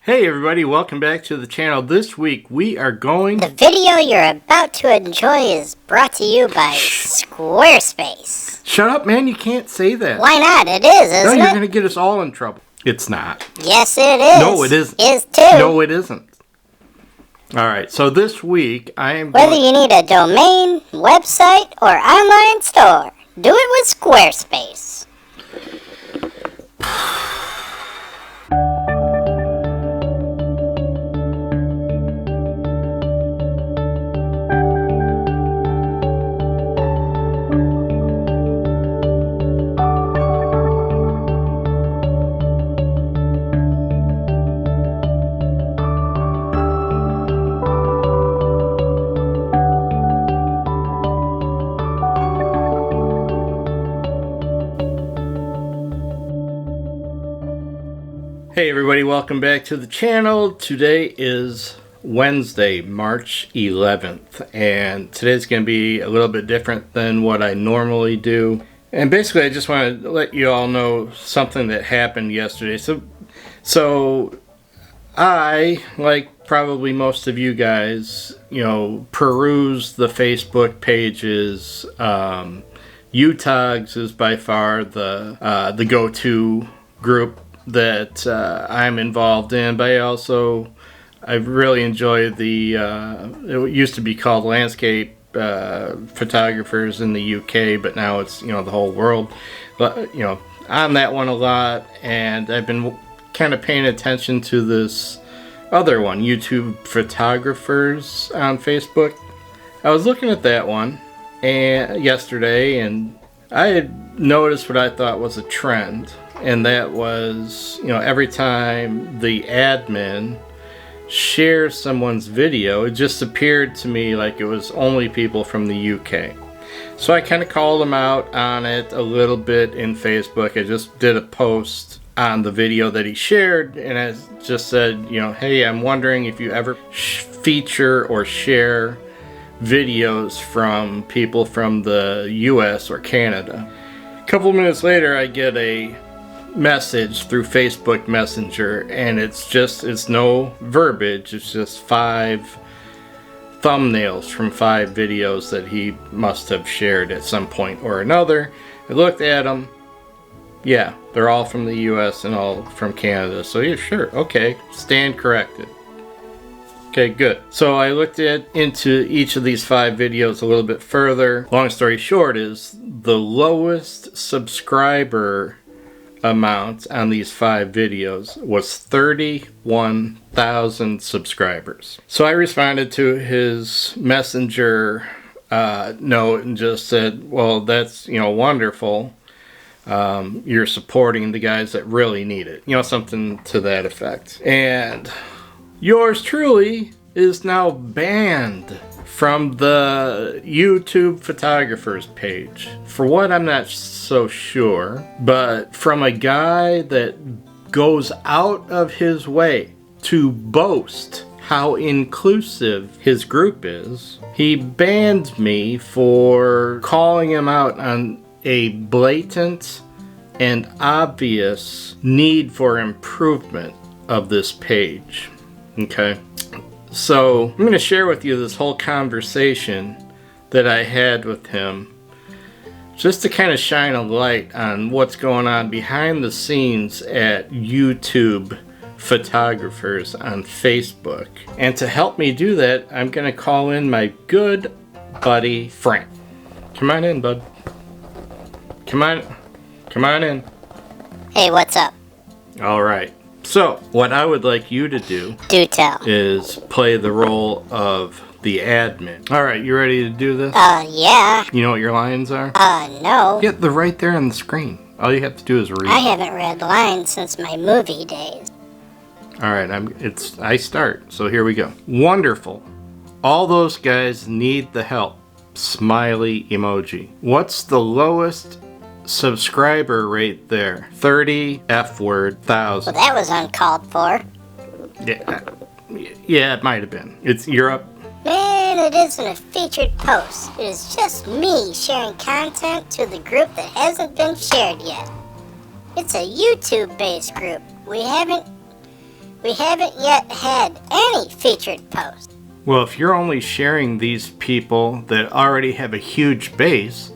Hey everybody, welcome back to the channel. This week we are going... The video you're about to enjoy is brought to you by Squarespace. Shut up, man, you can't say that. Why not? It is, isn't it? No, you're going to get us all in trouble. It's not. Yes, it is. No, it isn't. Is too. No, it isn't. Alright, so this week I am Whether you need a domain, website, or online store, do it with Squarespace. Hey everybody, welcome back to the channel. Today is Wednesday, March 11th, and today's going to be a little bit different than what I normally do. And basically I just want to let you all know something that happened yesterday. So I, like probably most of you guys, peruse the Facebook pages. UTOGS is by far the go-to group that I'm involved in, but I really enjoy the it used to be called landscape photographers in the UK, but now it's the whole world. But on that one a lot, and I've been kind of paying attention to this other one, YouTube photographers on Facebook. I was looking at that one yesterday, and I had noticed what I thought was a trend. And that was, every time the admin shares someone's video, it just appeared to me like it was only people from the UK. So I kind of called them out on it a little bit in Facebook. I just did a post on the video that he shared, and I just said, hey, I'm wondering if you ever feature or share videos from people from the US or Canada. A couple minutes later, I get a message through Facebook Messenger, and it's no verbiage, it's just 5 thumbnails from 5 videos that he must have shared at some point or another. I looked at them. Yeah, they're all from the US and all from Canada. So yeah, sure, okay, stand corrected. Okay, good. So I looked into each of these 5 videos a little bit further. Long story short is the lowest subscriber amount on these 5 videos was 31,000 subscribers. So I responded to his messenger note and just said, well, that's wonderful. You're supporting the guys that really need it, something to that effect. And yours truly is now banned from the YouTube photographers page. For what, I'm not so sure, but from a guy that goes out of his way to boast how inclusive his group is, he banned me for calling him out on a blatant and obvious need for improvement of this page. Okay? So I'm going to share with you this whole conversation that I had with him, just to kind of shine a light on what's going on behind the scenes at YouTube photographers on Facebook. And to help me do that, I'm going to call in my good buddy Frank. Come on in, bud. Come on in. Hey, what's up? All right. So, what I would like you to do is play the role of the admin. Alright, you ready to do this? Yeah. You know what your lines are? No. Yeah, they're right there on the screen. All you have to do is read. I haven't read lines since my movie days. Alright, I start, so here we go. Wonderful. All those guys need the help. Smiley emoji. What's the lowest subscriber rate there? 30 F-word thousand. Well, that was uncalled for. Yeah, it might have been. It's Europe. Man, it isn't a featured post. It is just me sharing content to the group that hasn't been shared yet. It's a YouTube-based group. We We haven't yet had any featured posts. Well, if you're only sharing these people that already have a huge base,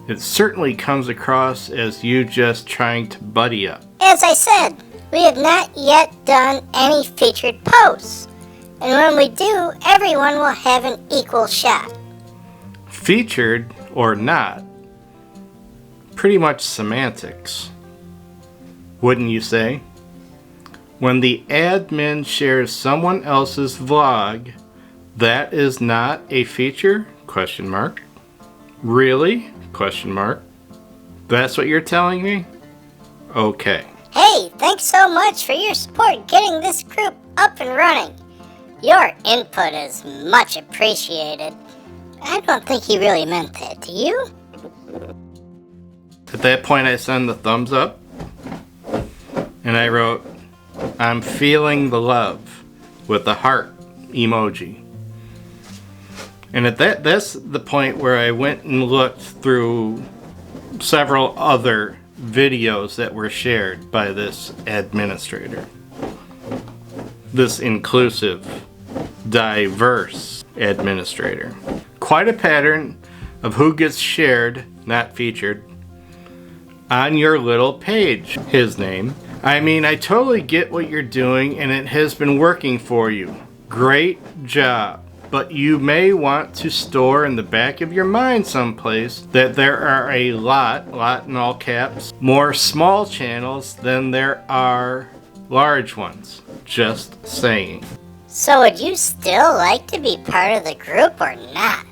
it certainly comes across as you just trying to buddy up. As I said, we have not yet done any featured posts. And when we do, everyone will have an equal shot. Featured or not, pretty much semantics, wouldn't you say? When the admin shares someone else's vlog, that is not a feature? Question mark. Really? Question mark. That's what you're telling me? Okay. Hey, thanks so much for your support getting this group up and running. Your input is much appreciated. I don't think he really meant that, do you? At that point I send the thumbs up and I wrote, I'm feeling the love with the heart emoji. And that's the point where I went and looked through several other videos that were shared by this administrator. This inclusive, diverse administrator. Quite a pattern of who gets shared, not featured, on your little page. His name. I mean, I totally get what you're doing and it has been working for you. Great job. But you may want to store in the back of your mind someplace that there are a lot in all caps, more small channels than there are large ones. Just saying. So would you still like to be part of the group or not?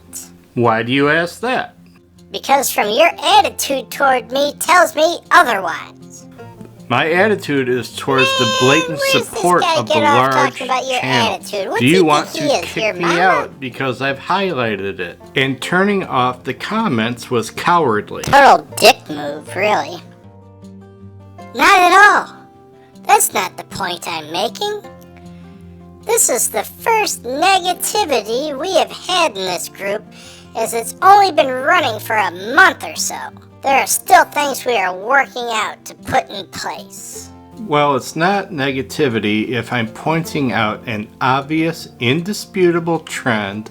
Why do you ask that? Because from your attitude toward me tells me otherwise. My attitude is towards the blatant support of the large channel. Do you want to kick me out because I've highlighted it? And turning off the comments was cowardly. Total dick move, really. Not at all. That's not the point I'm making. This is the first negativity we have had in this group, as it's only been running for a month or so. There are still things we are working out to put in place. Well, it's not negativity if I'm pointing out an obvious, indisputable trend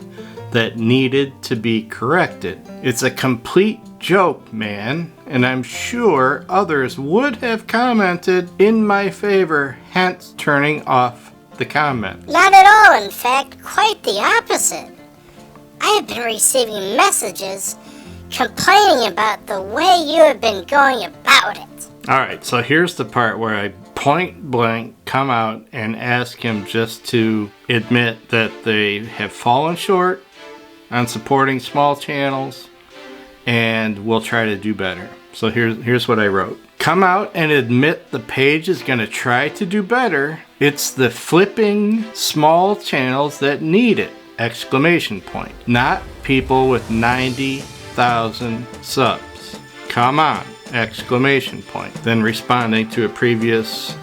that needed to be corrected. It's a complete joke, man, and I'm sure others would have commented in my favor, hence turning off the comment. Not at all, in fact, quite the opposite. I have been receiving messages complaining about the way you have been going about it. Alright, so here's the part where I point blank come out and ask him just to admit that they have fallen short on supporting small channels and will try to do better. So here's what I wrote. Come out and admit the page is going to try to do better. It's the flipping small channels that need it! Exclamation point. Not people with 90,000 subs. Come on! Exclamation point. Then responding to a previous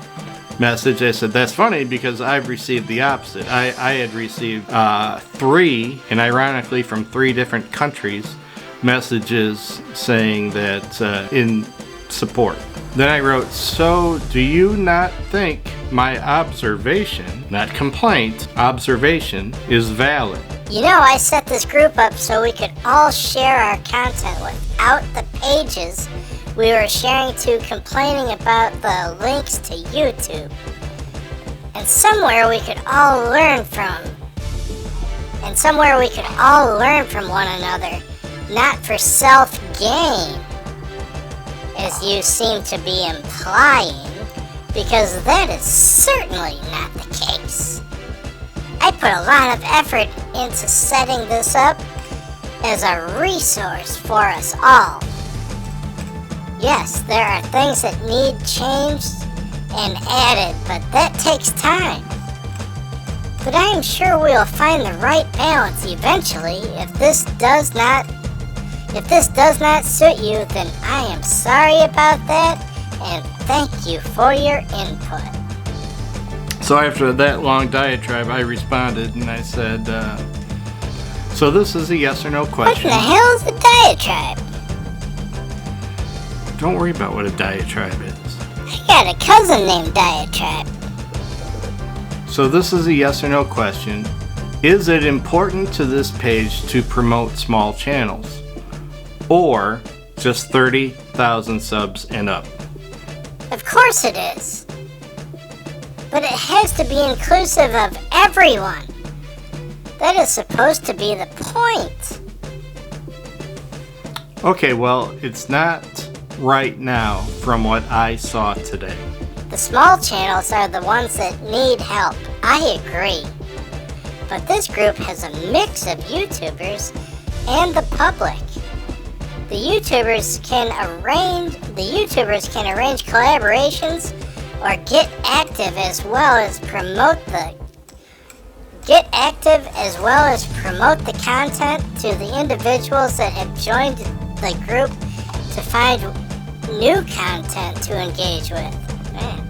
message, I said, that's funny because I've received the opposite. I had received 3, and ironically from 3 different countries, messages saying that in support. Then I wrote, so do you not think my observation, not complaint, observation is valid? You know, I set this group up so we could all share our content without the pages we were sharing to complaining about the links to YouTube. And somewhere we could all learn from. And somewhere we could all learn from one another, not for self-gain, as you seem to be implying, because that is certainly not the case. I put a lot of effort into setting this up as a resource for us all. Yes, there are things that need changed and added, but that takes time. But I am sure we'll find the right balance eventually. If this does not suit you, then I am sorry about that, and thank you for your input. So after that long diatribe, I responded and I said, so this is a yes or no question. What in the hell is a diatribe? Don't worry about what a diatribe is. I got a cousin named Diatribe. So this is a yes or no question. Is it important to this page to promote small channels? Or just 30,000 subs and up? Of course it is. But it has to be inclusive of everyone. That is supposed to be the point. Okay, well, it's not right now from what I saw today. The small channels are the ones that need help. I agree. But this group has a mix of YouTubers and the public. The YouTubers can arrange collaborations or get active as well as promote the content to the individuals that have joined the group to find new content to engage with. Man,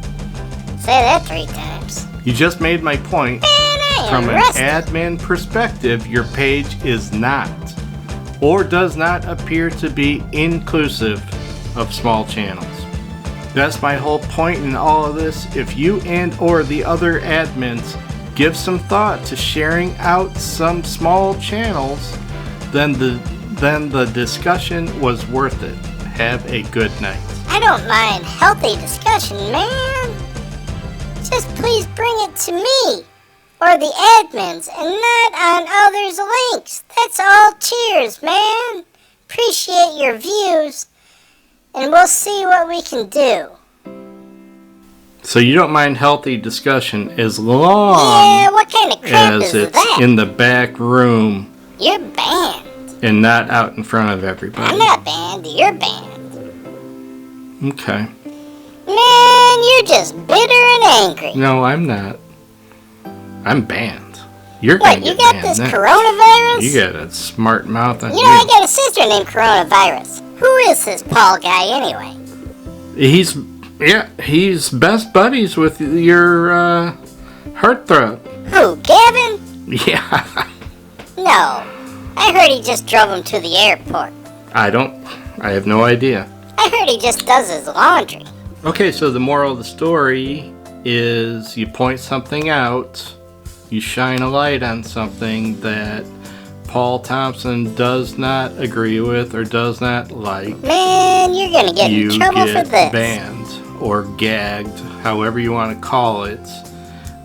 say that 3 times. You just made my point. From an admin perspective, your page is not or does not appear to be inclusive of small channels. That's my whole point in all of this. If you and or the other admins give some thought to sharing out some small channels, then the discussion was worth it. Have a good night. I don't mind healthy discussion, man. Just please bring it to me or the admins and not on others' links. That's all. Cheers, man. Appreciate your views, and we'll see what we can do. So you don't mind healthy discussion as long what kind of crap as is it's that? in the back room. You're banned. And not out in front of everybody. I'm not banned. You're banned. Okay. Man, you're just bitter and angry. No, I'm not. I'm banned. You're What, gonna you get got banned this next. coronavirus? You got a smart mouth on You know, I got a sister named Coronavirus. Who is this Paul guy anyway? He's best buddies with your heartthrob. Who, Gavin? Yeah. No. I heard he just drove him to the airport. I have no idea. I heard he just does his laundry. Okay, so the moral of the story is you point something out, you shine a light on something that Paul Thompson does not agree with or does not like. Man, you're gonna get in trouble for this. You get banned or gagged, however you want to call it,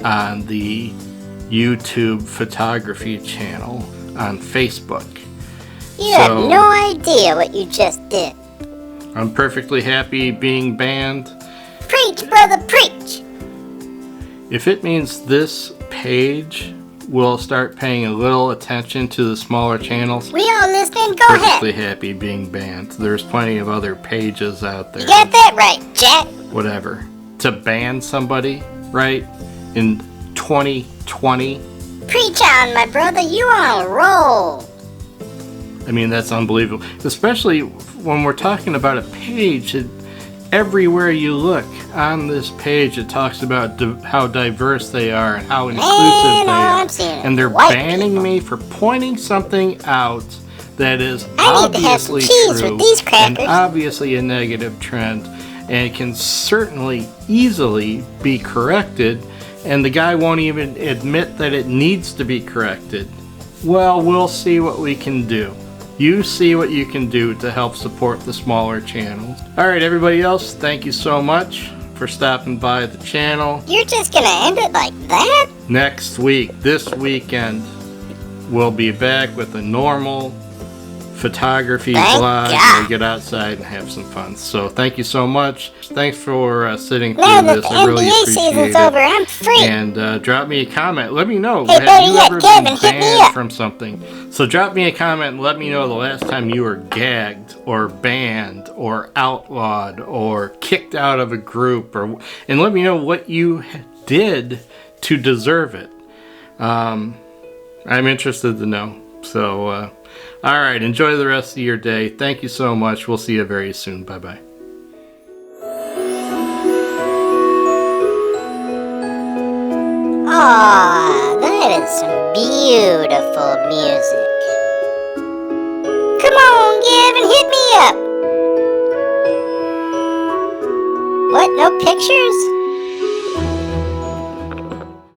on the YouTube photography channel on Facebook. You have no idea what you just did. I'm perfectly happy being banned. Preach, brother, preach! If it means this page will start paying a little attention to the smaller channels, We all listening? Go perfectly ahead. happy being banned. There's plenty of other pages out there. You got that right, Jack. Whatever. To ban somebody, right, in 2020, Preach on, my brother. You on a roll. I mean, that's unbelievable. Especially when we're talking about a page, everywhere you look on this page, it talks about how diverse they are and how inclusive they are. I'm seeing it. And they're White banning people. me for pointing something out that is I need to have some obviously cheese true with these and crackers. obviously a negative trend, and can certainly easily be corrected, and the guy won't even admit that it needs to be corrected. Well, we'll see what we can do. You see what you can do to help support the smaller channels. Alright, everybody else, thank you so much for stopping by the channel. You're just gonna end it like that? Next week, this weekend, we'll be back with a normal photography Thank vlog God. where we get outside and have some fun. So thank you so much. Thanks for sitting Now through that this. the I really NBA appreciate season's it. over, I'm free. And drop me a comment. Let me know. Hey, Have better you yet, ever Kevin, been hit me banned up. from something? So drop me a comment and let me know the last time you were gagged or banned or outlawed or kicked out of a group, and let me know what you did to deserve it. I'm interested to know. So, all right. Enjoy the rest of your day. Thank you so much. We'll see you very soon. Bye-bye. Aw, that is some beautiful music. Come on, Gavin, hit me up. What, no pictures?